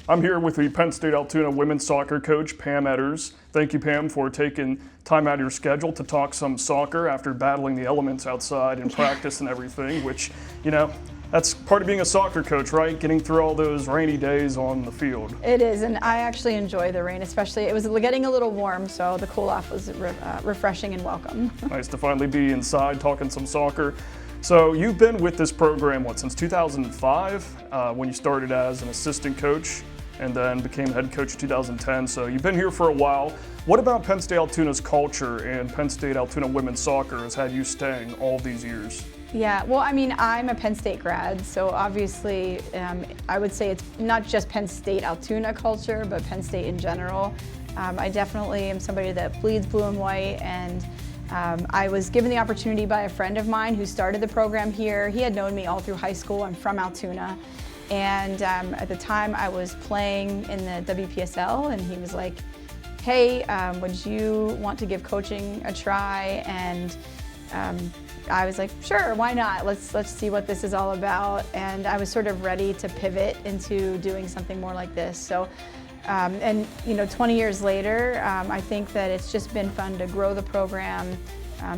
I'm here with the Penn State Altoona women's soccer coach, Pam Etters. Thank you, Pam, for taking time out of your schedule to talk some soccer after battling the elements outside in practice and everything, which, you know, that's part of being a soccer coach, right? Getting through all those rainy days on the field. It is, and I actually enjoy the rain, especially it was getting a little warm, so the cool off was refreshing and welcome. Nice to finally be inside talking some soccer. So you've been with this program, since 2005, when you started as an assistant coach and then became head coach in 2010. So you've been here for a while. What about Penn State Altoona's culture and Penn State Altoona women's soccer has had you staying all these years? Yeah, well, I mean, I'm a Penn State grad, so obviously I would say it's not just Penn State Altoona culture, but Penn State in general. I definitely am somebody that bleeds blue and white, and I was given the opportunity by a friend of mine who started the program here. He had known me all through high school. I'm from Altoona. And at the time I was playing in the WPSL, and he was like, hey, would you want to give coaching a try? And I was like, sure, why not? Let's see what this is all about. And I was sort of ready to pivot into doing something more like this. So, and you know, 20 years later, I think that it's just been fun to grow the program,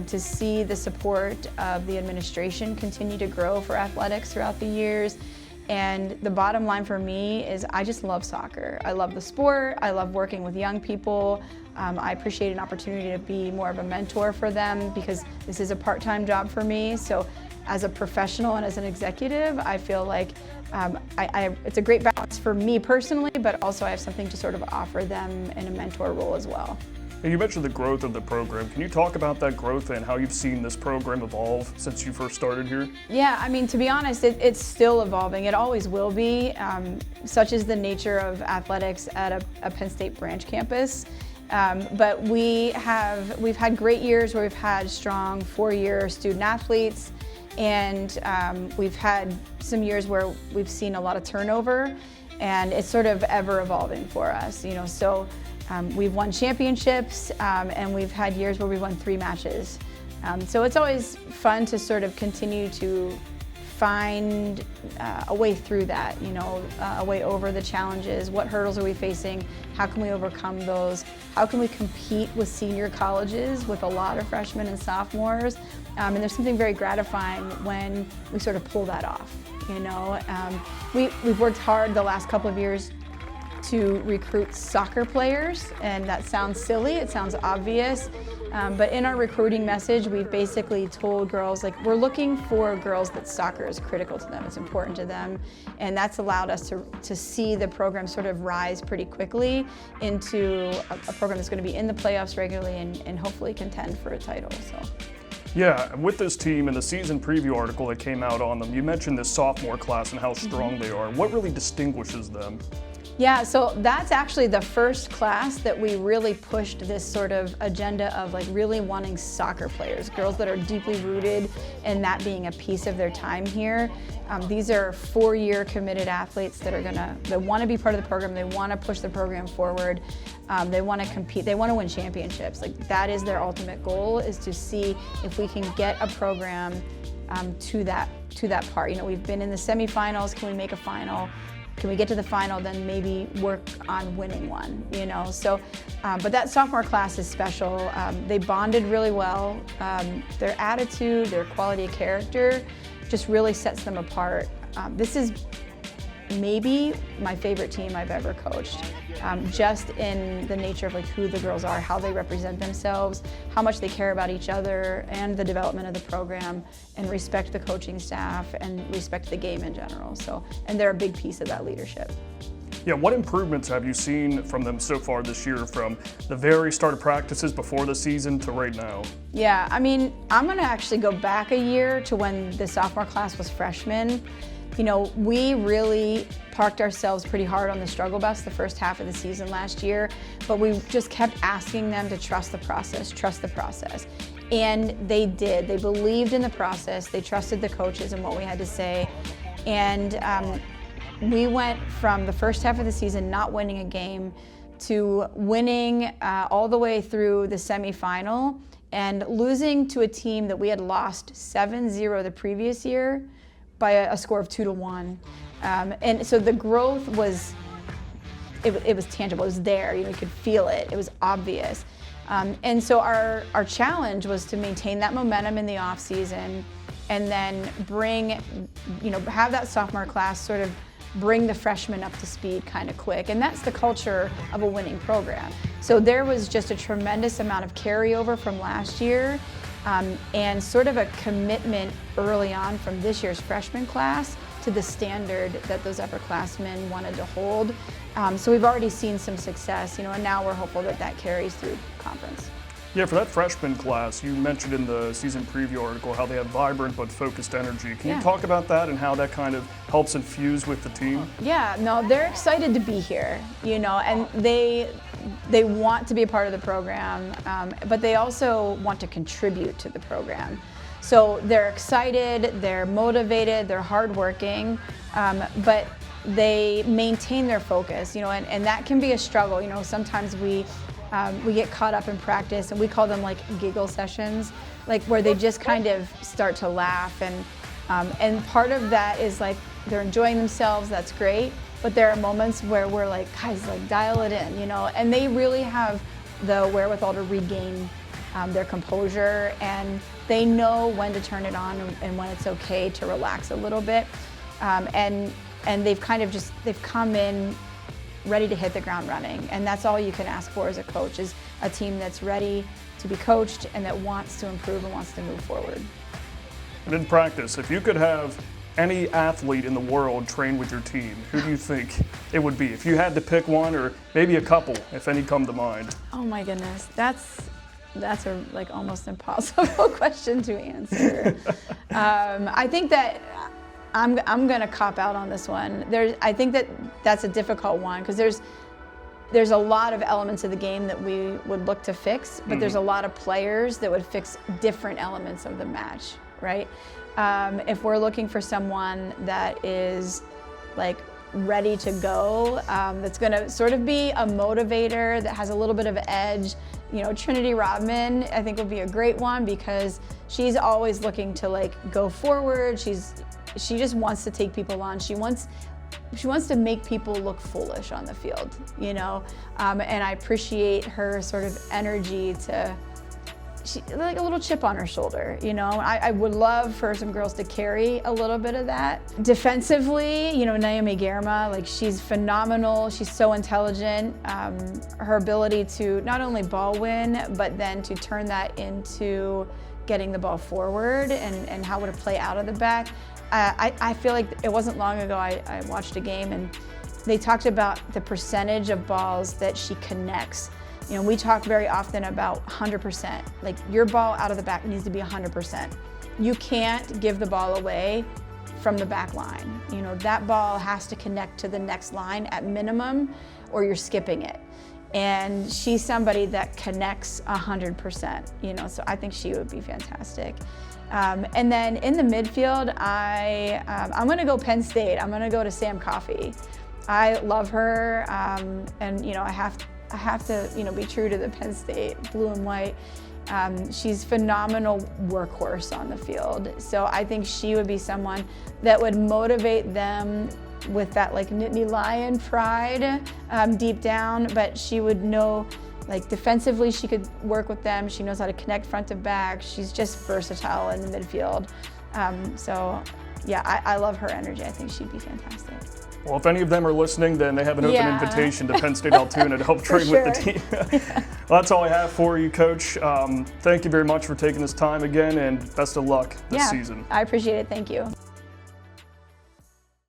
to see the support of the administration continue to grow for athletics throughout the years. And the bottom line for me is I just love soccer. I love the sport. I love working with young people. I appreciate an opportunity to be more of a mentor for them because this is a part-time job for me. So as a professional and as an executive, I feel like it's a great balance for me personally, but also I have something to sort of offer them in a mentor role as well. You mentioned the growth of the program. Can you talk about that growth and how you've seen this program evolve since you first started here? Yeah, I mean, to be honest, it's still evolving. It always will be. Such is the nature of athletics at a Penn State branch campus. But we've had great years where we've had strong four-year student athletes, and we've had some years where we've seen a lot of turnover, and it's sort of ever evolving for us, you know. So we've won championships, and we've had years where we've won 3 matches. So it's always fun to sort of continue to find a way through that, you know, a way over the challenges. What hurdles are we facing? How can we overcome those? How can we compete with senior colleges with a lot of freshmen and sophomores? And there's something very gratifying when we sort of pull that off, you know. We've worked hard the last couple of years to recruit soccer players, and that sounds silly, it sounds obvious, but in our recruiting message we've basically told girls, like, we're looking for girls that soccer is critical to them, it's important to them, and that's allowed us to see the program sort of rise pretty quickly into a program that's going to be in the playoffs regularly and hopefully contend for a title. So. Yeah, with this team and the season preview article that came out on them, you mentioned this sophomore class and how strong they are. What really distinguishes them? Yeah, so that's actually the first class that we really pushed this sort of agenda of like really wanting soccer players, girls that are deeply rooted in that being a piece of their time here. These are 4-year committed athletes that want to be part of the program, they want to push the program forward, they want to compete, they want to win championships. Like, that is their ultimate goal, is to see if we can get a program to that part. You know, we've been in the semifinals, can we make a final? Can we get to the final, then maybe work on winning one, you know? So, but that sophomore class is special. They bonded really well. Their attitude, their quality of character just really sets them apart. This is maybe my favorite team I've ever coached, just in the nature of like who the girls are, how they represent themselves, how much they care about each other and the development of the program, and respect the coaching staff and respect the game in general. So, and they're a big piece of that leadership. Yeah, what improvements have you seen from them so far this year, from the very start of practices before the season to right now? Yeah, I mean, I'm gonna actually go back a year to when the sophomore class was freshmen. You know, we really parked ourselves pretty hard on the struggle bus the first half of the season last year, but we just kept asking them to trust the process, trust the process. And they did. They believed in the process. They trusted the coaches and what we had to say. And we went from the first half of the season not winning a game to winning all the way through the semifinal and losing to a team that we had lost 7-0 the previous year by a score of 2-1. And so the growth was it was tangible. It was there. You could feel it. It was obvious. And so our challenge was to maintain that momentum in the off season, and then have that sophomore class sort of bring the freshmen up to speed kind of quick. And that's the culture of a winning program. So there was just a tremendous amount of carryover from last year, and sort of a commitment early on from this year's freshman class to the standard that those upperclassmen wanted to hold. So we've already seen some success, and now we're hopeful that that carries through conference. Yeah, for that freshman class, you mentioned in the season preview article how they have vibrant but focused energy. Can you talk about that and how that kind of helps infuse with the team? Yeah, no, they're excited to be here, and they want to be a part of the program, but they also want to contribute to the program. So they're excited, they're motivated, they're hardworking, but they maintain their focus, and that can be a struggle. Sometimes we get caught up in practice, and we call them like giggle sessions, like where they just kind of start to laugh, and part of that is like they're enjoying themselves. That's great, but there are moments where we're like, guys, like dial it in, and they really have the wherewithal to regain their composure, and they know when to turn it on and when it's okay to relax a little bit, and they've come in ready to hit the ground running, and that's all you can ask for as a coach, is a team that's ready to be coached and that wants to improve and wants to move forward. And in practice, if you could have any athlete in the world train with your team, who do you think it would be? If you had to pick one, or maybe a couple, if any come to mind. Oh my goodness, that's a like almost impossible question to answer. I think that I'm going to cop out on this one. I think that's a difficult one, because there's a lot of elements of the game that we would look to fix, but there's a lot of players that would fix different elements of the match, right? If we're looking for someone that is like ready to go, that's going to sort of be a motivator, that has a little bit of edge, Trinity Rodman, I think, would be a great one, because she's always looking to like go forward. She just wants to take people on. She wants to make people look foolish on the field, and I appreciate her sort of energy like a little chip on her shoulder, I would love for some girls to carry a little bit of that. Defensively, Naomi Germa, like, she's phenomenal. She's so intelligent. Her ability to not only ball win, but then to turn that into getting the ball forward and how would it play out of the back. I feel like it wasn't long ago I watched a game, and they talked about the percentage of balls that she connects. We talk very often about 100%. Like, your ball out of the back needs to be 100%. You can't give the ball away from the back line. That ball has to connect to the next line at minimum, or you're skipping it. And she's somebody that connects 100%, so I think she would be fantastic. And then in the midfield, I'm going to go Penn State. I'm going to go to Sam Coffey. I love her, and I have to be true to the Penn State blue and white. She's phenomenal workhorse on the field, so I think she would be someone that would motivate them with that like Nittany Lion pride deep down, but she would know, like, defensively she could work with them. She knows how to connect front to back. She's just versatile in the midfield. So yeah, I love her energy. I think she'd be fantastic. Well, if any of them are listening, then they have an open invitation to Penn State Altoona to help train with the team. Well, that's all I have for you, Coach. Thank you very much for taking this time again, and best of luck this season. I appreciate it. Thank you.